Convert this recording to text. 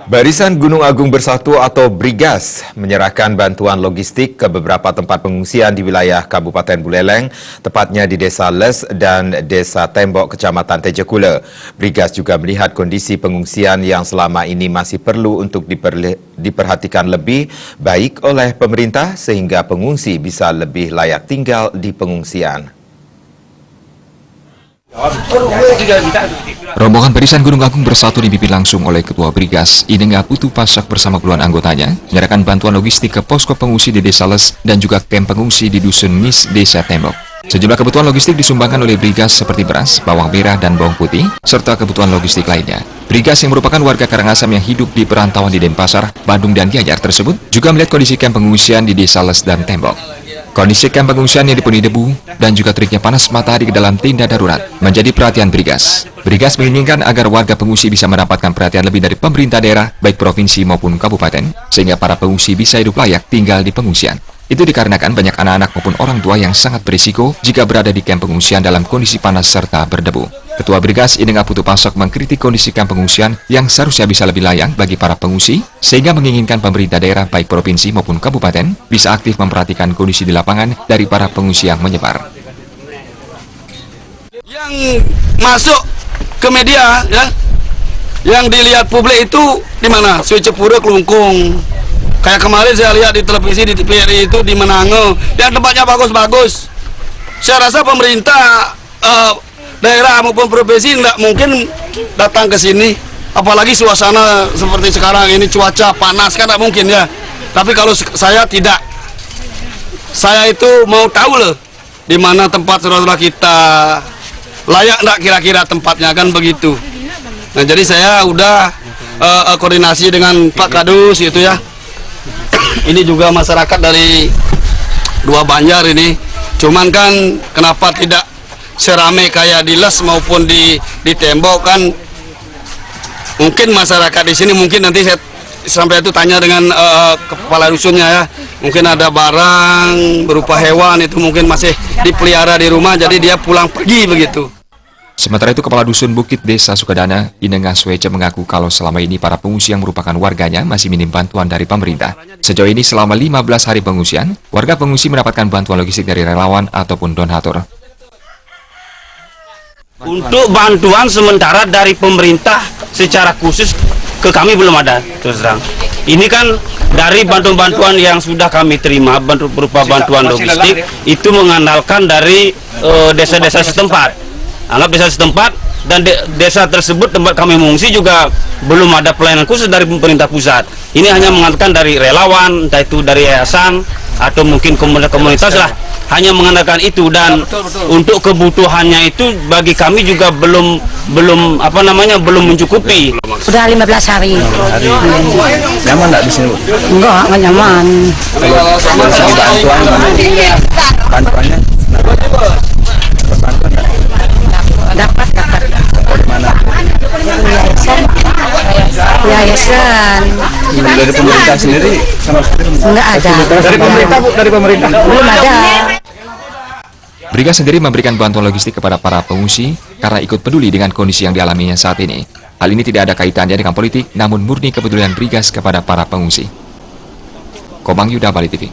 Barisan Gunung Agung Bersatu atau Brigas menyerahkan bantuan logistik ke beberapa tempat pengungsian di wilayah Kabupaten Buleleng, tepatnya di Desa Les dan Desa Tembok, Kecamatan Tejekula. Brigas juga melihat kondisi pengungsian yang selama ini masih perlu untuk diperhatikan lebih baik oleh pemerintah sehingga pengungsi bisa lebih layak tinggal di pengungsian. Rombongan Barisan Gunung Agung Bersatu dipimpin langsung oleh Ketua Brigas Inenga Putu Pasak bersama puluhan anggotanya menyerahkan bantuan logistik ke posko pengungsi di Desa Les dan juga kamp pengungsi di Dusun Nis, Desa Tembok. Sejumlah kebutuhan logistik disumbangkan oleh Brigas seperti beras, bawang merah, dan bawang putih, serta kebutuhan logistik lainnya. Brigas yang merupakan warga Karangasem yang hidup di perantauan di Denpasar, Bandung, dan Gianyar tersebut juga melihat kondisi kamp pengungsian di Desa Les dan Tembok. Kondisi kamp pengungsian yang dipenuhi debu dan juga teriknya panas matahari ke dalam tenda darurat menjadi perhatian Brigas. Brigas menginginkan agar warga pengungsi bisa mendapatkan perhatian lebih dari pemerintah daerah, baik provinsi maupun kabupaten, sehingga para pengungsi bisa hidup layak tinggal di pengungsian. Itu dikarenakan banyak anak-anak maupun orang tua yang sangat berisiko jika berada di kamp pengungsian dalam kondisi panas serta berdebu. Ketua Brigas Inenga Putu Pasak mengkritik kondisi kamp pengungsian yang seharusnya bisa lebih layak bagi para pengungsi, sehingga menginginkan pemerintah daerah baik provinsi maupun kabupaten bisa aktif memperhatikan kondisi di lapangan dari para pengungsi yang menyebar. Yang masuk ke media, ya, yang dilihat publik itu di mana? Suicepura, Kelungkung. Kayak kemarin saya lihat di televisi di TVRI itu di Menango, yang tempatnya bagus-bagus. Saya rasa pemerintah daerah maupun provinsi tidak mungkin datang ke sini, apalagi suasana seperti sekarang ini, cuaca panas kan tidak mungkin ya. Tapi kalau saya tidak, saya itu mau tahu loh di mana tempat saudara kita, layak enggak kira-kira tempatnya, kan begitu. Nah jadi saya udah koordinasi dengan Pak Kadus gitu ya. Ini juga masyarakat dari dua Banjar ini, cuman kan kenapa tidak serame kayak di Les maupun di Tembok, kan mungkin masyarakat di sini, mungkin nanti saya sampai itu tanya dengan kepala dusunnya ya, mungkin ada barang berupa hewan itu mungkin masih dipelihara di rumah, jadi dia pulang pergi begitu. Sementara itu, Kepala Dusun Bukit Desa Sukadana, Inenga Swece mengaku kalau selama ini para pengungsi yang merupakan warganya masih minim bantuan dari pemerintah. Sejauh ini selama 15 hari pengungsian, warga pengungsi mendapatkan bantuan logistik dari relawan ataupun donatur. Untuk bantuan sementara dari pemerintah secara khusus ke kami belum ada, terus terang. Ini kan dari bantuan-bantuan yang sudah kami terima, berupa bantuan logistik, itu mengandalkan dari desa-desa setempat. Anggap desa setempat dan desa tersebut tempat kami mengungsi juga belum ada pelayanan khusus dari pemerintah pusat. Ini hanya mengandalkan dari relawan, entah itu dari yayasan atau mungkin komunitas lah, hanya mengandalkan itu. Dan untuk kebutuhannya itu bagi kami juga belum mencukupi. Sudah 15 hari. Nyaman nggak di sini, Bu? Enggak nyaman. Bantuannya Dapat. Yayasan. dari pemerintah sendiri sama sekali Enggak ada. dari pemerintah, Bu, dari pemerintah Belum ada. Brigas sendiri memberikan bantuan logistik kepada para pengungsi karena ikut peduli dengan kondisi yang dialaminya saat ini. Hal ini tidak ada kaitannya dengan politik, namun murni kepedulian Brigas kepada para pengungsi. Komang Yuda, Bali TV.